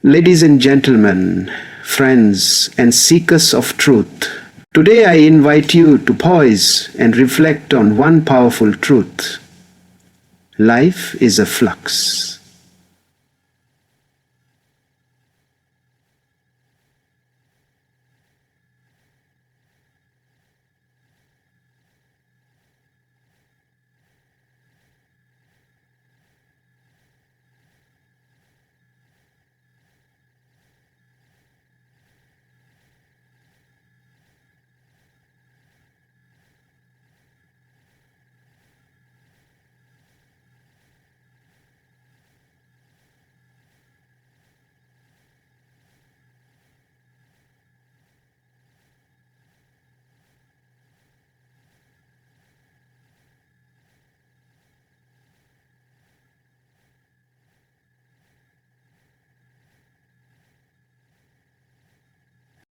Ladies and gentlemen, friends and seekers of truth, today I invite you to pause and reflect on one powerful truth. Life is a flux.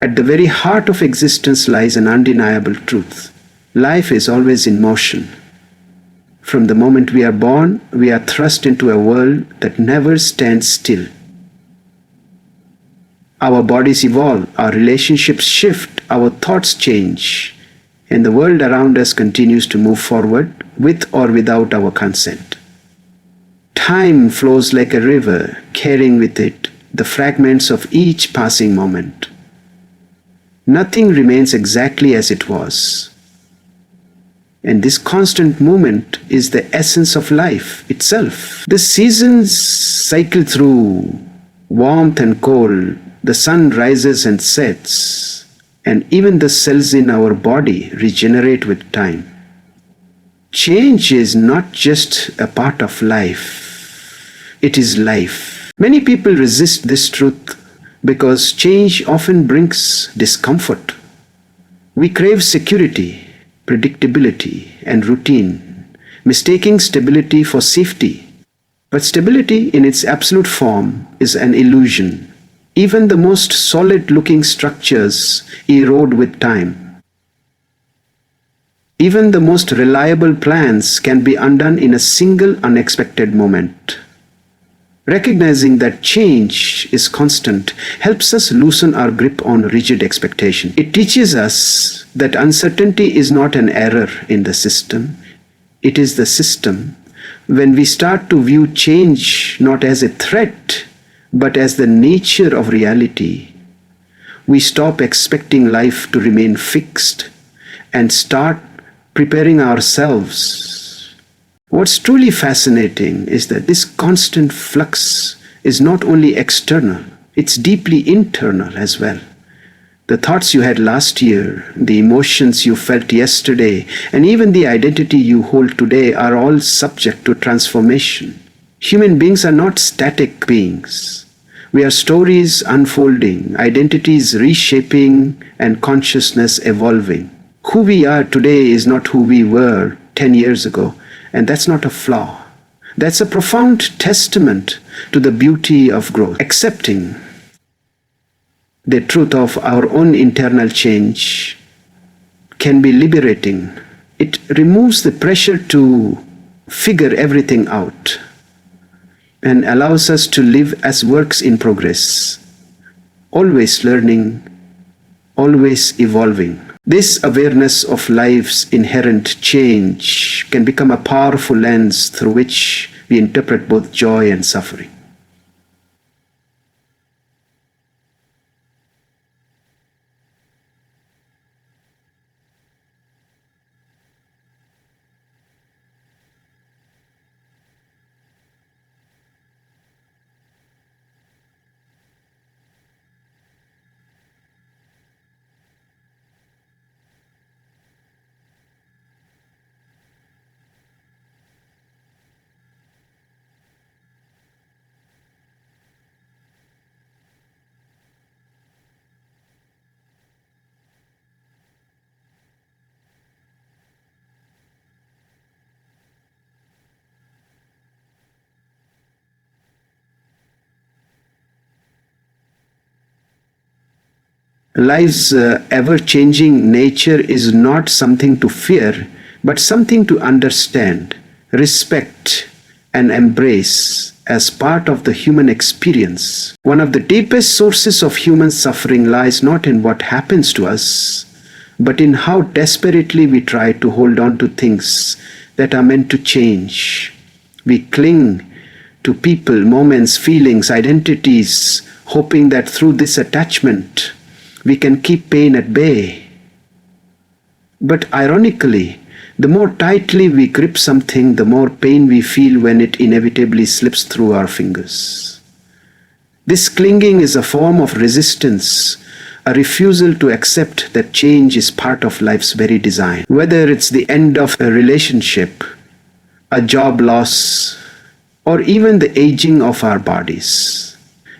At the very heart of existence lies an undeniable truth. Life is always in motion. From the moment we are born, we are thrust into a world that never stands still. Our bodies evolve, our relationships shift, our thoughts change, and the world around us continues to move forward with or without our consent. Time flows like a river, carrying with it the fragments of each passing moment. Nothing remains exactly as it was. And this constant movement is the essence of life itself. The seasons cycle through warmth and cold, the sun rises and sets, and even the cells in our body regenerate with time. Change is not just a part of life, it is life. Many people resist this truth because change often brings discomfort. We crave security, predictability, and routine, mistaking stability for safety. But stability in its absolute form is an illusion. Even the most solid-looking structures erode with time. Even the most reliable plans can be undone in a single unexpected moment. Recognizing that change is constant helps us loosen our grip on rigid expectation. It teaches us that uncertainty is not an error in the system, it is the system. When we start to view change not as a threat, but as the nature of reality, we stop expecting life to remain fixed and start preparing ourselves. What's truly fascinating is that this constant flux is not only external, it's deeply internal as well. The thoughts you had last year, the emotions you felt yesterday, and even the identity you hold today are all subject to transformation. Human beings are not static beings. We are stories unfolding, identities reshaping, and consciousness evolving. Who we are today is not who we were 10 years ago. And that's not a flaw. That's a profound testament to the beauty of growth. Accepting the truth of our own internal change can be liberating. It removes the pressure to figure everything out and allows us to live as works in progress, always learning, always evolving. This awareness of life's inherent change can become a powerful lens through which we interpret both joy and suffering. Life's ever-changing nature is not something to fear, but something to understand, respect, and embrace as part of the human experience. One of the deepest sources of human suffering lies not in what happens to us, but in how desperately we try to hold on to things that are meant to change. We cling to people, moments, feelings, identities, hoping that through this attachment we can keep pain at bay. But ironically, the more tightly we grip something, the more pain we feel when it inevitably slips through our fingers. This clinging is a form of resistance, a refusal to accept that change is part of life's very design. Whether it's the end of a relationship, a job loss, or even the aging of our bodies,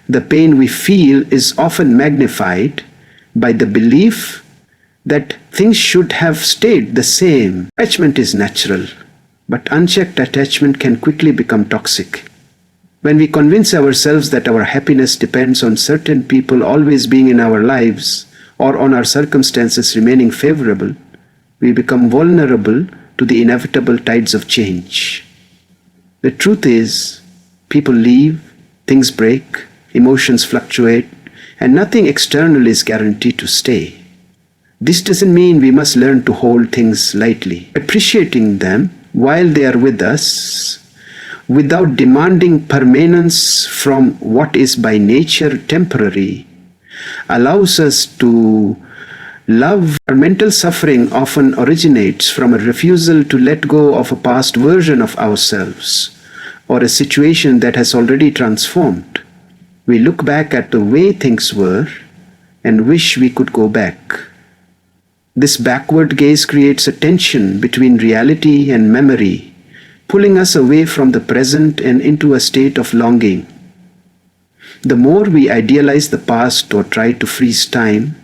the pain we feel is often magnified by the belief that things should have stayed the same. Attachment is natural, but unchecked attachment can quickly become toxic. When we convince ourselves that our happiness depends on certain people always being in our lives or on our circumstances remaining favorable, we become vulnerable to the inevitable tides of change. The truth is, people leave, things break, emotions fluctuate, and nothing external is guaranteed to stay. This doesn't mean we must learn to hold things lightly. Appreciating them while they are with us, without demanding permanence from what is by nature temporary, allows us to love. Our mental suffering often originates from a refusal to let go of a past version of ourselves or a situation that has already transformed. We look back at the way things were and wish we could go back. This backward gaze creates a tension between reality and memory, pulling us away from the present and into a state of longing. The more we idealize the past or try to freeze time,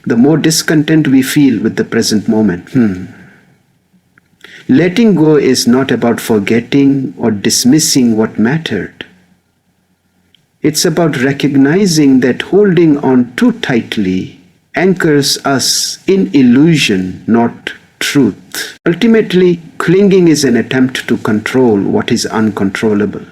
the more discontent we feel with the present moment. Letting go is not about forgetting or dismissing what mattered. It's about recognizing that holding on too tightly anchors us in illusion, not truth. Ultimately, clinging is an attempt to control what is uncontrollable.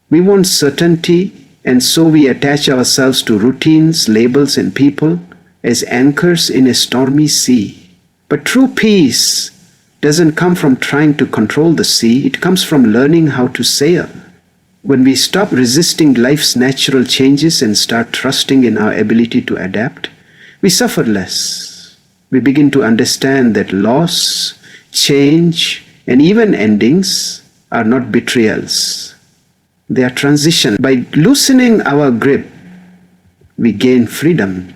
We want certainty, and so we attach ourselves to routines, labels, and people as anchors in a stormy sea. But true peace doesn't come from trying to control the sea, it comes from learning how to sail. When we stop resisting life's natural changes and start trusting in our ability to adapt, we suffer less. We begin to understand that loss, change, and even endings are not betrayals. They are transition. By loosening our grip, we gain freedom.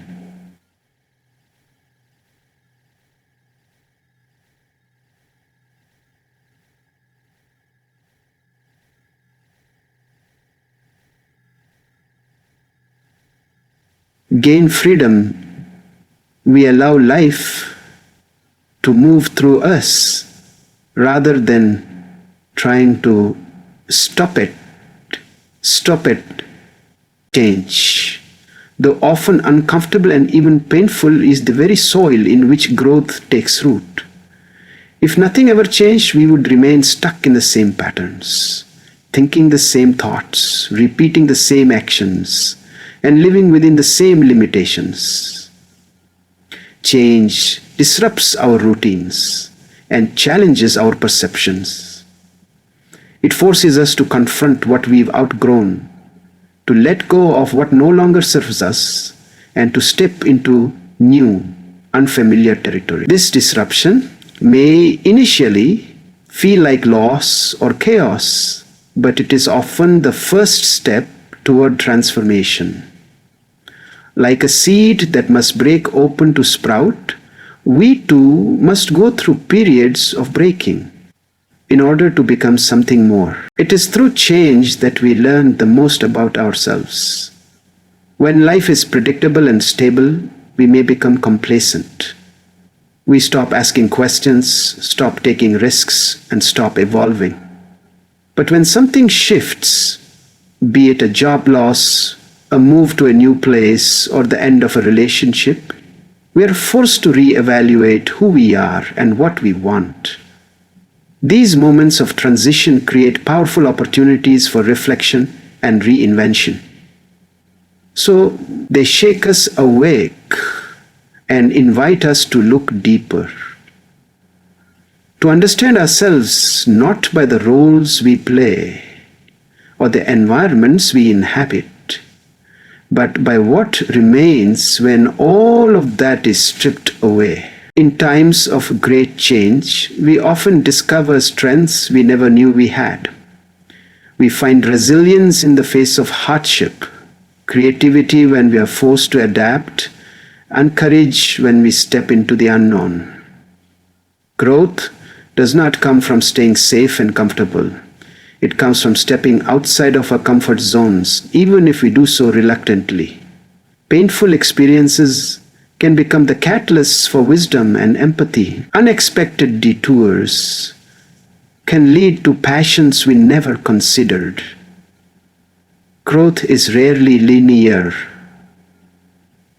Gain freedom. We allow life to move through us rather than trying to stop it. Change, though often uncomfortable and even painful, is the very soil in which growth takes root. If nothing ever changed, we would remain stuck in the same patterns, thinking the same thoughts, repeating the same actions, and living within the same limitations. Change disrupts our routines and challenges our perceptions. It forces us to confront what we've outgrown, to let go of what no longer serves us, and to step into new, unfamiliar territory. This disruption may initially feel like loss or chaos, but it is often the first step toward transformation. Like a seed that must break open to sprout, we too must go through periods of breaking in order to become something more. It is through change that we learn the most about ourselves. When life is predictable and stable, we may become complacent. We stop asking questions, stop taking risks, and stop evolving. But when something shifts, be it a job loss, a move to a new place, or the end of a relationship, we are forced to reevaluate who we are and what we want. These moments of transition create powerful opportunities for reflection and reinvention. So they shake us awake and invite us to look deeper, to understand ourselves not by the roles we play or the environments we inhabit, but by what remains when all of that is stripped away. In times of great change, we often discover strengths we never knew we had. We find resilience in the face of hardship, creativity when we are forced to adapt, and courage when we step into the unknown. Growth does not come from staying safe and comfortable. It comes from stepping outside of our comfort zones, even if we do so reluctantly. Painful experiences can become the catalysts for wisdom and empathy. Unexpected detours can lead to passions we never considered. Growth is rarely linear.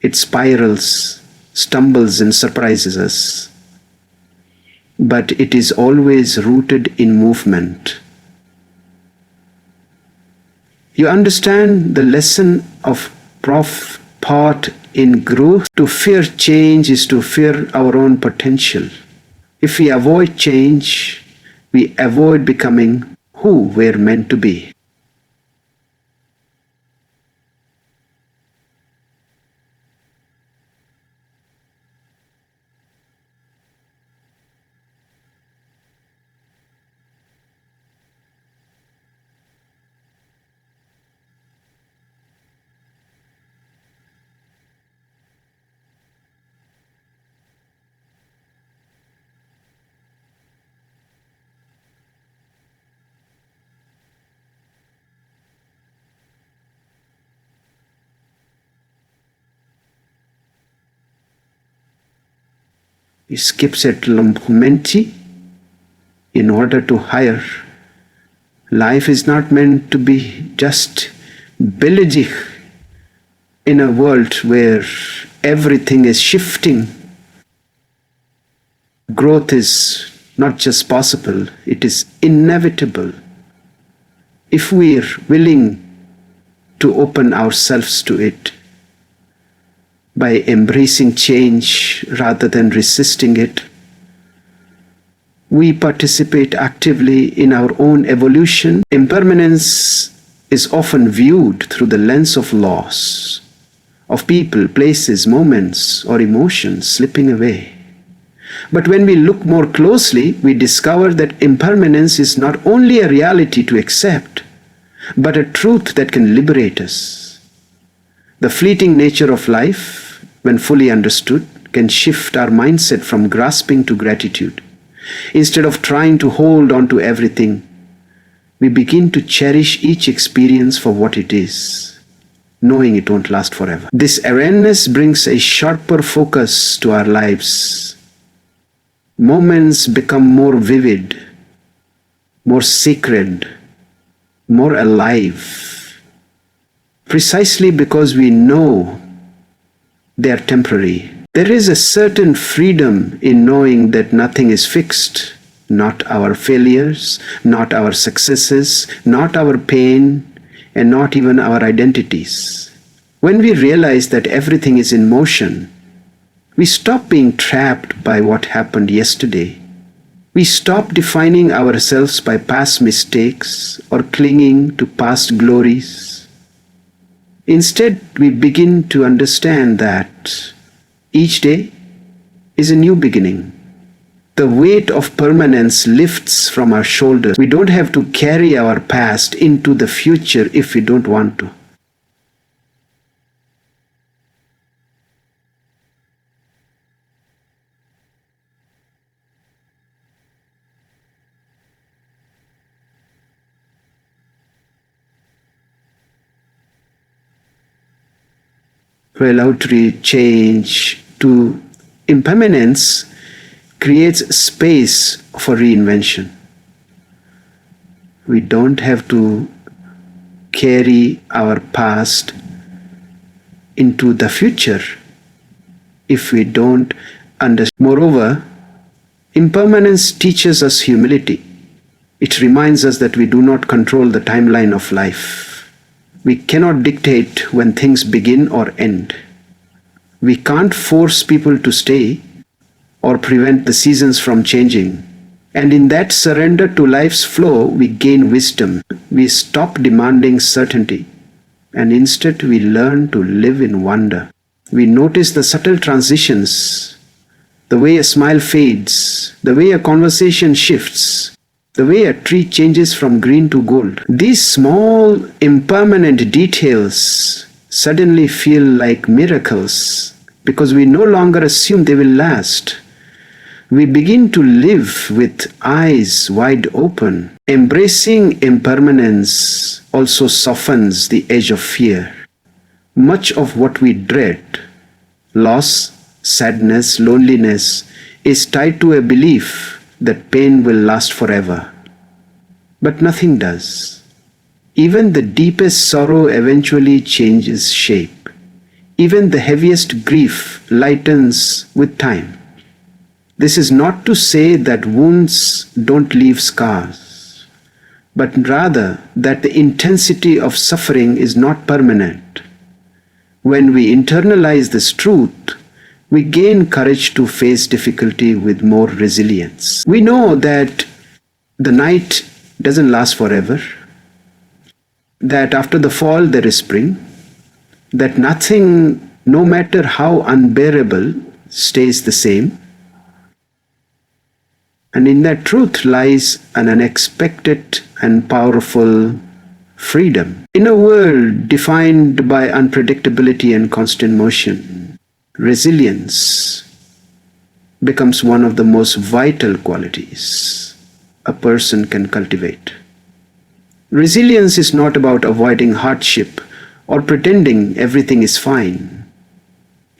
It spirals, stumbles, and surprises us. But it is always rooted in movement. You understand the lesson of Prof. Part in growth. To fear change is to fear our own potential. If we avoid change, we avoid becoming who we're meant to be. He skips at Lumpumenti in order to hire. Life is not meant to be just belejich in a world where everything is shifting. Growth is not just possible, it is inevitable if we are willing to open ourselves to it. By embracing change rather than resisting it, we participate actively in our own evolution. Impermanence is often viewed through the lens of loss, of people, places, moments, or emotions slipping away. But when we look more closely, we discover that impermanence is not only a reality to accept, but a truth that can liberate us. The fleeting nature of life, when fully understood, can shift our mindset from grasping to gratitude. Instead of trying to hold on to everything, we begin to cherish each experience for what it is, knowing it won't last forever. This awareness brings a sharper focus to our lives. Moments become more vivid, more sacred, more alive, precisely because we know they are temporary. There is a certain freedom in knowing that nothing is fixed, not our failures, not our successes, not our pain, and not even our identities. When we realize that everything is in motion, we stop being trapped by what happened yesterday. We stop defining ourselves by past mistakes or clinging to past glories. Instead, we begin to understand that each day is a new beginning. The weight of permanence lifts from our shoulders. We don't have to carry our past into the future if we don't want to. Relatory change to impermanence creates space for reinvention. We don't have to carry our past into the future if we don't understand. Moreover, impermanence teaches us humility. It reminds us that we do not control the timeline of life. We cannot dictate when things begin or end. We can't force people to stay or prevent the seasons from changing. And in that surrender to life's flow, we gain wisdom. We stop demanding certainty, and instead we learn to live in wonder. We notice the subtle transitions, the way a smile fades, the way a conversation shifts, the way a tree changes from green to gold. These small, impermanent details suddenly feel like miracles because we no longer assume they will last. We begin to live with eyes wide open. Embracing impermanence also softens the edge of fear. Much of what we dread, loss, sadness, loneliness, is tied to a belief that pain will last forever. But nothing does. Even the deepest sorrow eventually changes shape. Even the heaviest grief lightens with time. This is not to say that wounds don't leave scars, but rather that the intensity of suffering is not permanent. When we internalize this truth, we gain courage to face difficulty with more resilience. We know that the night doesn't last forever, that after the fall there is spring, that nothing, no matter how unbearable, stays the same. And in that truth lies an unexpected and powerful freedom. In a world defined by unpredictability and constant motion, resilience becomes one of the most vital qualities a person can cultivate. Resilience is not about avoiding hardship or pretending everything is fine.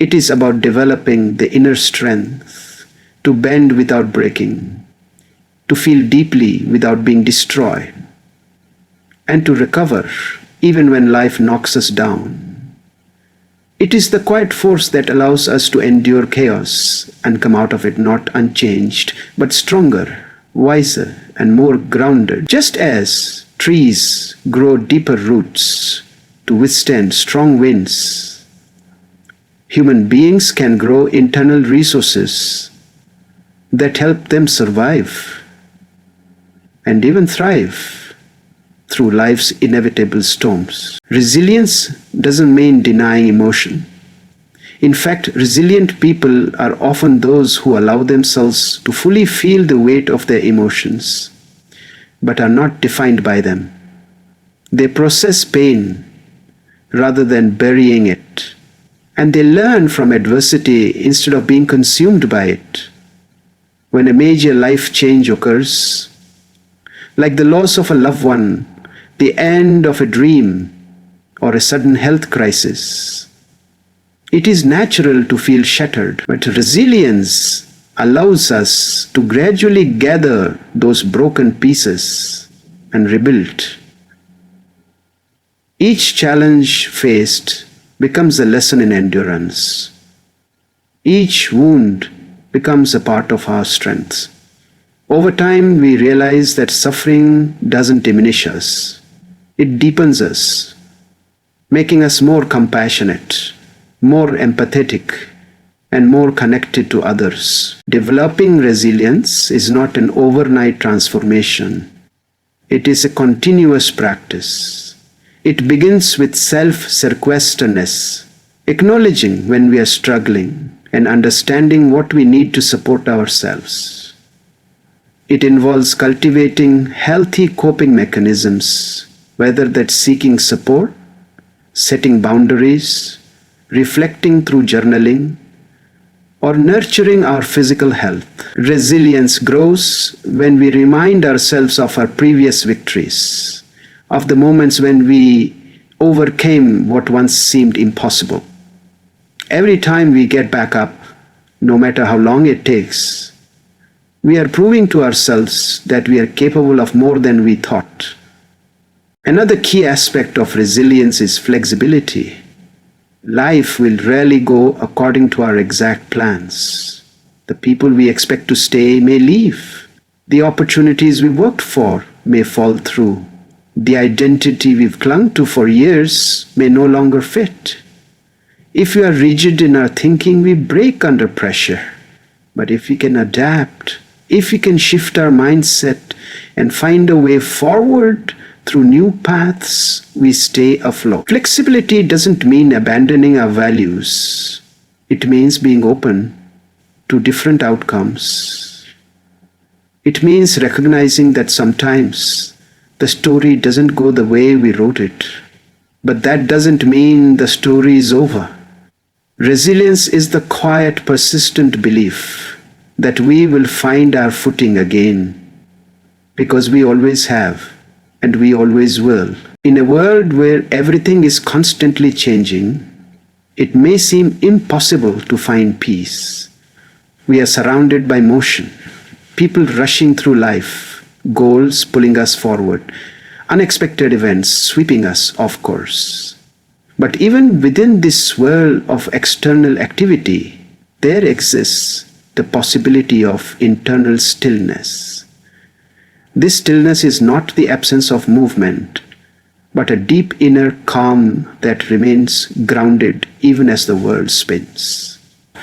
It is about developing the inner strength to bend without breaking, to feel deeply without being destroyed, and to recover even when life knocks us down. It is the quiet force that allows us to endure chaos and come out of it not unchanged, but stronger, wiser, and more grounded. Just as trees grow deeper roots to withstand strong winds, human beings can grow internal resources that help them survive and even thrive through life's inevitable storms. Resilience doesn't mean denying emotion. In fact, resilient people are often those who allow themselves to fully feel the weight of their emotions, but are not defined by them. They process pain rather than burying it, and they learn from adversity instead of being consumed by it. When a major life change occurs, like the loss of a loved one, the end of a dream, or a sudden health crisis, it is natural to feel shattered, but resilience allows us to gradually gather those broken pieces and rebuild. Each challenge faced becomes a lesson in endurance. Each wound becomes a part of our strength. Over time, we realize that suffering doesn't diminish us. It deepens us, making us more compassionate, more empathetic, and more connected to others. Developing resilience is not an overnight transformation. It is a continuous practice. It begins with self-sequesterness, acknowledging when we are struggling and understanding what we need to support ourselves. It involves cultivating healthy coping mechanisms, whether that's seeking support, setting boundaries, reflecting through journaling, or nurturing our physical health. Resilience grows when we remind ourselves of our previous victories, of the moments when we overcame what once seemed impossible. Every time we get back up, no matter how long it takes, we are proving to ourselves that we are capable of more than we thought. Another key aspect of resilience is flexibility. Life will rarely go according to our exact plans. The people we expect to stay may leave. The opportunities we worked for may fall through. The identity we've clung to for years may no longer fit. If we are rigid in our thinking, we break under pressure. But if we can adapt, if we can shift our mindset and find a way forward through new paths, we stay afloat. Flexibility doesn't mean abandoning our values. It means being open to different outcomes. It means recognizing that sometimes the story doesn't go the way we wrote it. But that doesn't mean the story is over. Resilience is the quiet, persistent belief that we will find our footing again, because we always have and we always will. In a world where everything is constantly changing, it may seem impossible to find peace. We are surrounded by motion, people rushing through life, goals pulling us forward, unexpected events sweeping us off course. But even within this whirl of external activity, there exists the possibility of internal stillness. This stillness is not the absence of movement, but a deep inner calm that remains grounded even as the world spins.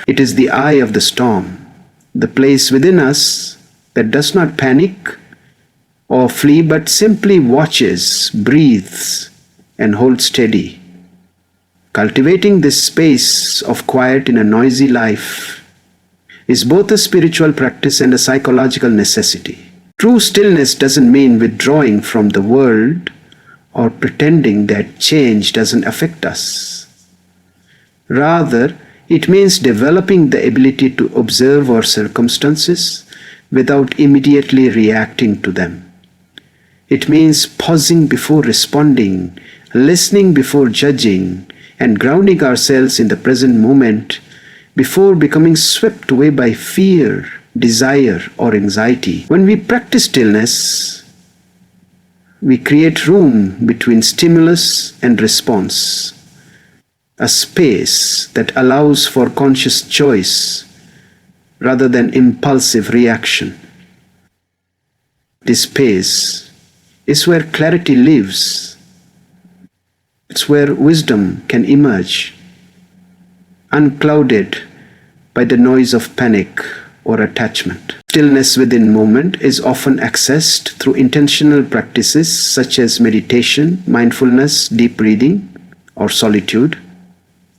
It is the eye of the storm, the place within us that does not panic or flee, but simply watches, breathes, and holds steady. Cultivating this space of quiet in a noisy life is both a spiritual practice and a psychological necessity. True stillness doesn't mean withdrawing from the world or pretending that change doesn't affect us. Rather, it means developing the ability to observe our circumstances without immediately reacting to them. It means pausing before responding, listening before judging, and grounding ourselves in the present moment before becoming swept away by fear, desire, or anxiety. When we practice stillness, we create room between stimulus and response, a space that allows for conscious choice rather than impulsive reaction. This space is where clarity lives. It's where wisdom can emerge, unclouded by the noise of panic or attachment. Stillness within moment is often accessed through intentional practices such as meditation, mindfulness, deep breathing, or solitude.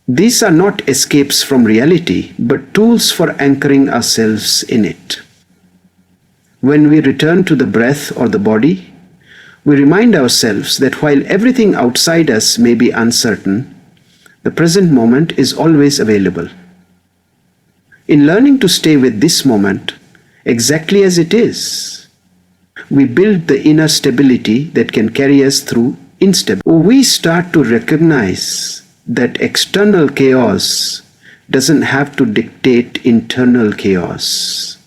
These are not escapes from reality, but tools for anchoring ourselves in it. When we return to the breath or the body, we remind ourselves that while everything outside us may be uncertain, the present moment is always available. In learning to stay with this moment exactly as it is, we build the inner stability that can carry us through instability. We start to recognize that external chaos doesn't have to dictate internal chaos.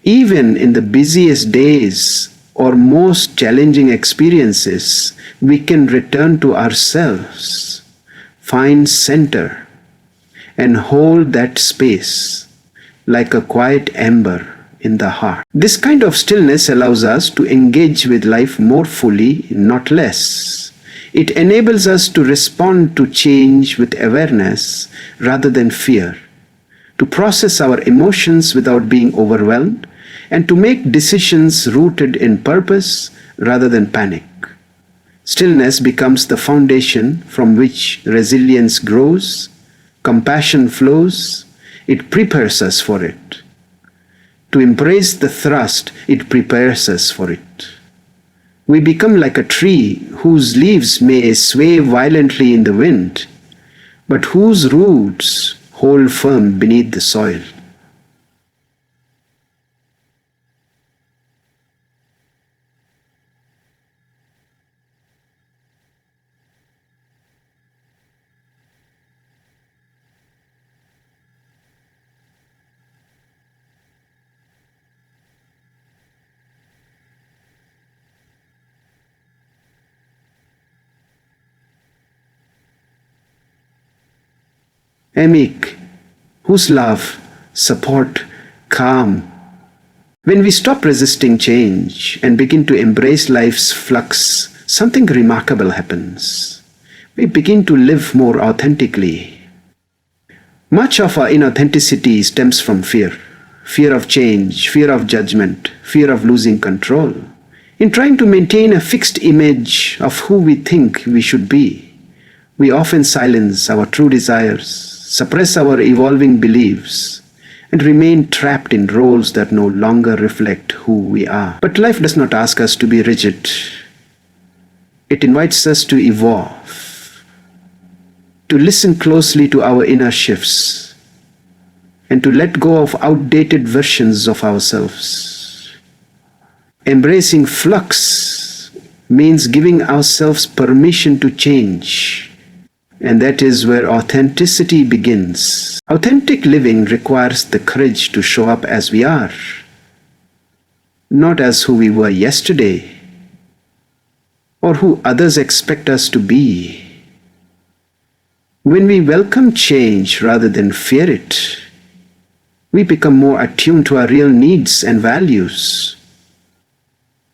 Even in the busiest days or most challenging experiences, we can return to ourselves, find center, and hold that space like a quiet ember in the heart. This kind of stillness allows us to engage with life more fully, not less. It enables us to respond to change with awareness rather than fear, to process our emotions without being overwhelmed, and to make decisions rooted in purpose rather than panic. Stillness becomes the foundation from which resilience grows, compassion flows. It prepares us for it. To embrace the thrust, it prepares us for it. We become like a tree whose leaves may sway violently in the wind, but whose roots hold firm beneath the soil. A meek, whose love, support, calm. When we stop resisting change and begin to embrace life's flux something remarkable happens. We begin to live more authentically. Much of our inauthenticity stems from fear. Fear of change, fear of judgment, fear of losing control. In trying to maintain a fixed image of who we think we should be, we often silence our true desires, suppress our evolving beliefs, and remain trapped in roles that no longer reflect who we are. But life does not ask us to be rigid. It invites us to evolve, to listen closely to our inner shifts, and to let go of outdated versions of ourselves. Embracing flux means giving ourselves permission to change, and that is where authenticity begins. Authentic living requires the courage to show up as we are, not as who we were yesterday or who others expect us to be. When we welcome change rather than fear it, we become more attuned to our real needs and values.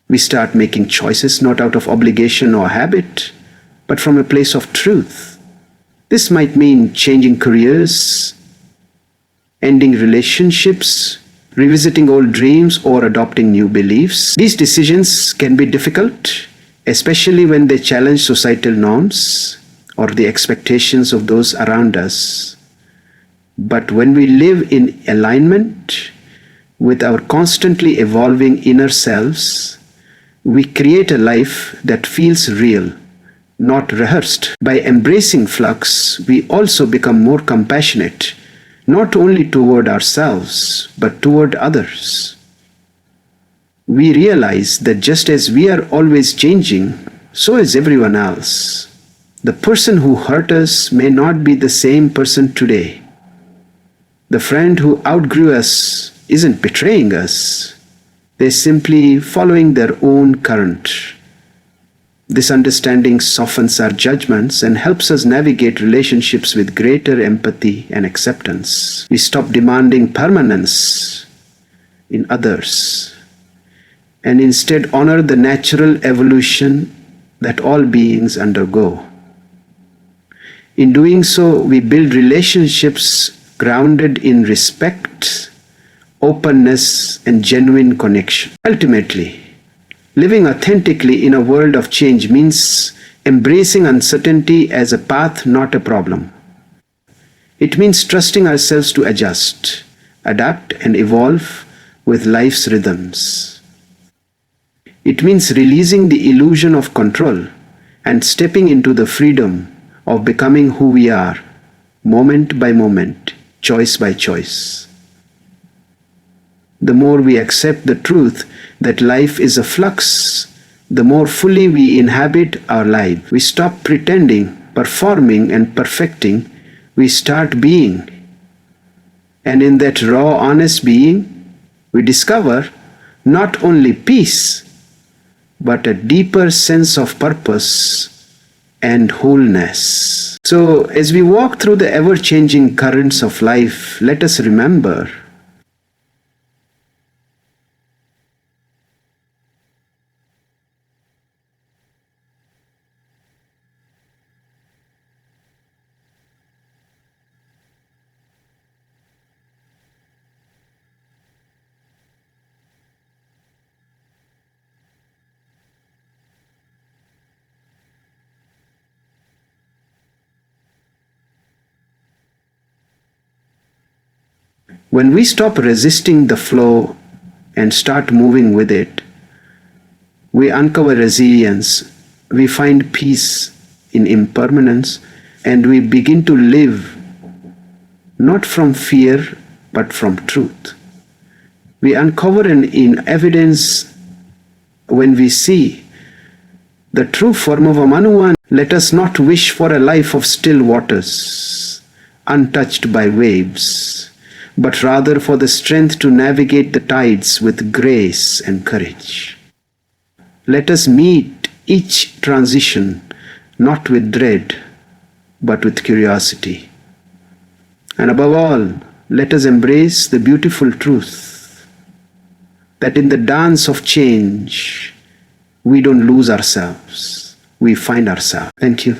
We start making choices not out of obligation or habit, but from a place of truth. This might mean changing careers, ending relationships, revisiting old dreams, or adopting new beliefs. These decisions can be difficult, especially when they challenge societal norms or the expectations of those around us. But when we live in alignment with our constantly evolving inner selves, we create a life that feels real, not rehearsed. By embracing flux, we also become more compassionate, not only toward ourselves, but toward others. We realize that just as we are always changing, so is everyone else. The person who hurt us may not be the same person today. The friend who outgrew us isn't betraying us. They're simply following their own current. This understanding softens our judgments and helps us navigate relationships with greater empathy and acceptance. We stop demanding permanence in others and instead honor the natural evolution that all beings undergo. In doing so, we build relationships grounded in respect, openness, and genuine connection. Ultimately, living authentically in a world of change means embracing uncertainty as a path, not a problem. It means trusting ourselves to adjust, adapt, and evolve with life's rhythms. It means releasing the illusion of control and stepping into the freedom of becoming who we are, moment by moment, choice by choice. The more we accept the truth that life is a flux, the more fully we inhabit our life. We stop pretending, performing, and perfecting. We start being. And in that raw, honest being, we discover not only peace, but a deeper sense of purpose and wholeness. So, as we walk through the ever-changing currents of life, let us remember when we stop resisting the flow and start moving with it, we uncover resilience, we find peace in impermanence, and we begin to live not from fear but from truth. We uncover in evidence when we see the true form of a Manuan. Let us not wish for a life of still waters, untouched by waves, but rather for the strength to navigate the tides with grace and courage. Let us meet each transition not with dread, but with curiosity. And above all, let us embrace the beautiful truth that in the dance of change, we don't lose ourselves. we find ourselves. Thank you.